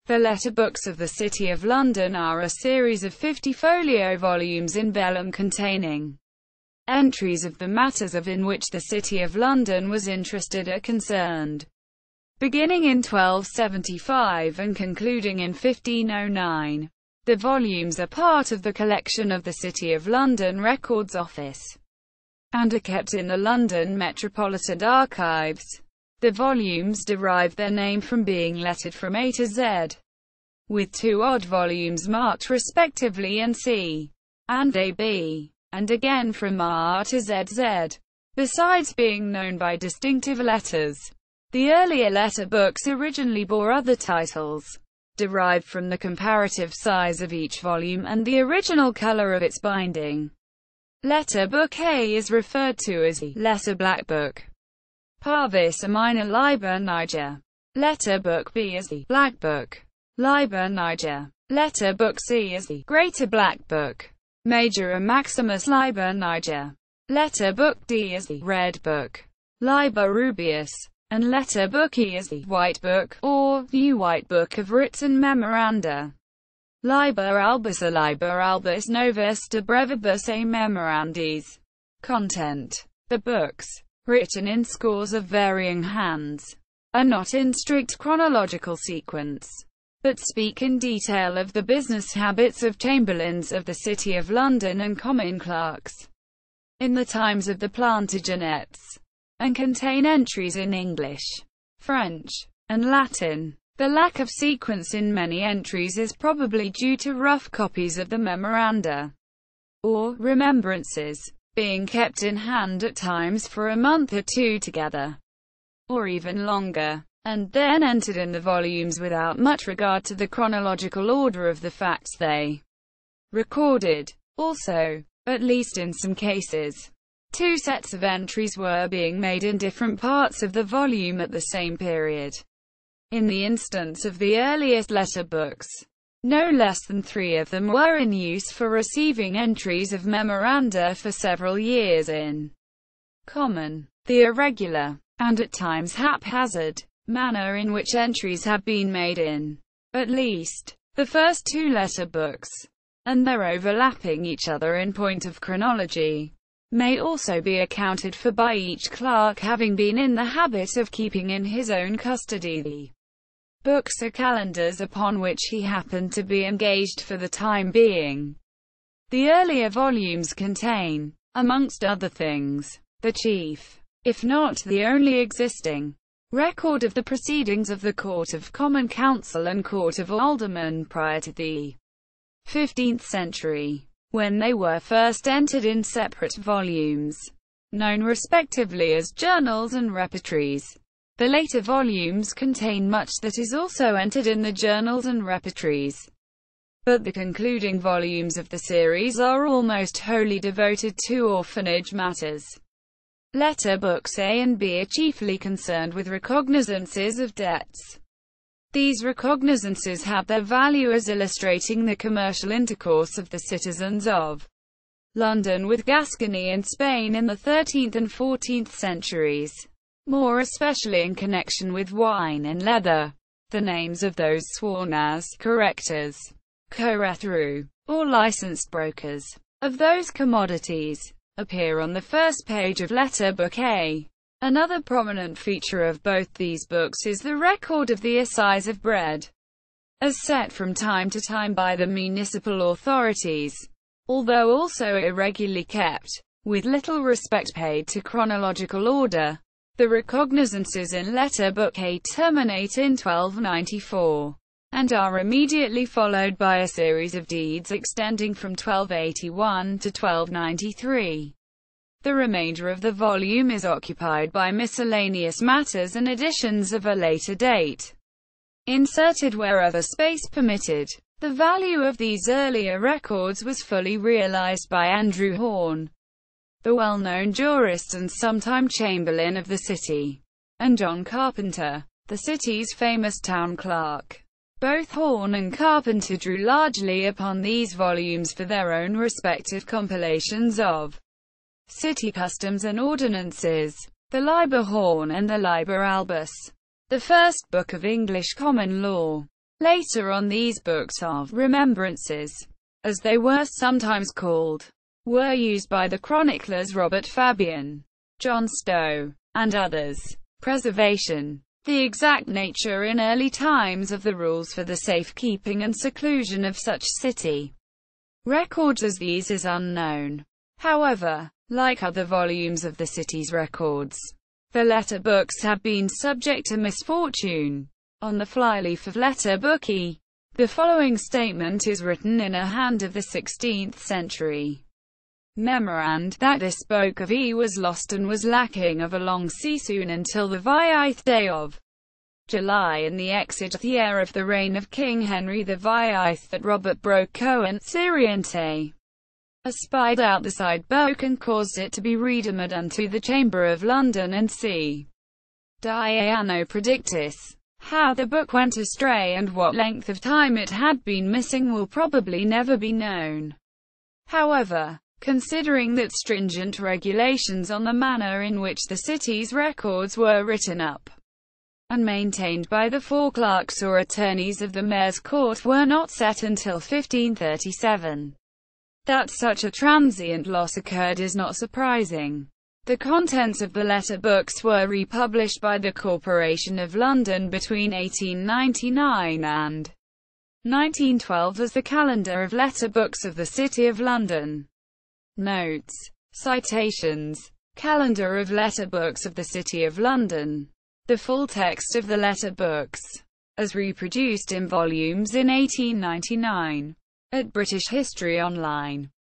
The letter books of the City of London are a series of 50 folio volumes in vellum containing entries of the matters in which the City of London was interested or concerned, beginning in 1275 and concluding in 1509. The volumes are part of the collection of the City of London Records Office, and are kept in the London Metropolitan Archives. The volumes derive their name from being lettered from A to Z, with two odd volumes marked respectively NC and AB, and again from R to ZZ, besides being known by distinctive letters. The earlier letter books originally bore other titles, derived from the comparative size of each volume and the original color of its binding. Letter Book A is referred to as the Letter Black Book. Parvus a Minor Liber Niger. Letter Book B is the Black Book. Liber Niger. Letter Book C is the Greater Black Book. Major a Maximus Liber Niger. Letter Book D is the Red Book. Liber Rubeus. And Letter Book E is the White Book, or New White Book of Written Memoranda. Liber Albus a Liber Albus novus de brevibus a memorandis. Content. The books, written in scores of varying hands, are not in strict chronological sequence, but speak in detail of the business habits of chamberlains of the City of London and common clerks in the times of the Plantagenets, and contain entries in English, French, and Latin. The lack of sequence in many entries is probably due to rough copies of the memoranda, or remembrances, being kept in hand at times for a month or two together, or even longer, and then entered in the volumes without much regard to the chronological order of the facts they recorded. Also, at least in some cases, two sets of entries were being made in different parts of the volume at the same period. In the instance of the earliest letter books, no less than 3 of them were in use for receiving entries of memoranda for several years in common, the irregular, and at times haphazard, manner in which entries have been made in, at least, the first 2 letter books, and their overlapping each other in point of chronology, may also be accounted for by each clerk having been in the habit of keeping in his own custody the books or calendars upon which he happened to be engaged for the time being. The earlier volumes contain, amongst other things, the chief, if not the only existing, record of the proceedings of the Court of Common Council and Court of Aldermen prior to the 15th century, when they were first entered in separate volumes, known respectively as journals and repertories. The later volumes contain much that is also entered in the journals and repertories, but the concluding volumes of the series are almost wholly devoted to orphanage matters. Letter Books A and B are chiefly concerned with recognizances of debts. These recognizances have their value as illustrating the commercial intercourse of the citizens of London with Gascony and Spain in the 13th and 14th centuries, more especially in connection with wine and leather. The names of those sworn as correctors, co-rethru, or licensed brokers of those commodities appear on the first page of Letter Book A. Another prominent feature of both these books is the record of the assize of bread, as set from time to time by the municipal authorities, although also irregularly kept, with little respect paid to chronological order. The recognizances in Letter Book A terminate in 1294, and are immediately followed by a series of deeds extending from 1281 to 1293. The remainder of the volume is occupied by miscellaneous matters and additions of a later date, inserted wherever space permitted. The value of these earlier records was fully realized by Andrew Horne, the well-known jurist and sometime chamberlain of the city, and John Carpenter, the city's famous town clerk. Both Horne and Carpenter drew largely upon these volumes for their own respective compilations of city customs and ordinances, the Liber Horne and the Liber Albus, the first book of English common law, Later on, these books of remembrances, as they were sometimes called, were used by the chroniclers Robert Fabian, John Stowe, and others. Preservation. The exact nature in early times of the rules for the safekeeping and seclusion of such city records as these is unknown. However, like other volumes of the city's records, the letter books have been subject to misfortune. On the flyleaf of Letter Book E, the following statement is written in a hand of the 16th century Memorand, that this book of E was lost and was lacking of a long season until the 9th day of July in the 60th year of the reign of King Henry the 9th, that Robert broke Cohen, Siriente, espied out the side book and caused it to be redeemed unto the Chamber of London, and c. Diano predictis. How the book went astray and what length of time it had been missing will probably never be known. However, considering that stringent regulations on the manner in which the city's records were written up and maintained by the 4 clerks or attorneys of the mayor's court were not set until 1537, that such a transient loss occurred is not surprising. The contents of the letter books were republished by the Corporation of London between 1899 and 1912 as the Calendar of Letter Books of the City of London. Notes. Citations. Calendar of Letter Books of the City of London. The full text of the letter books, as reproduced in volumes in 1899, at British History Online.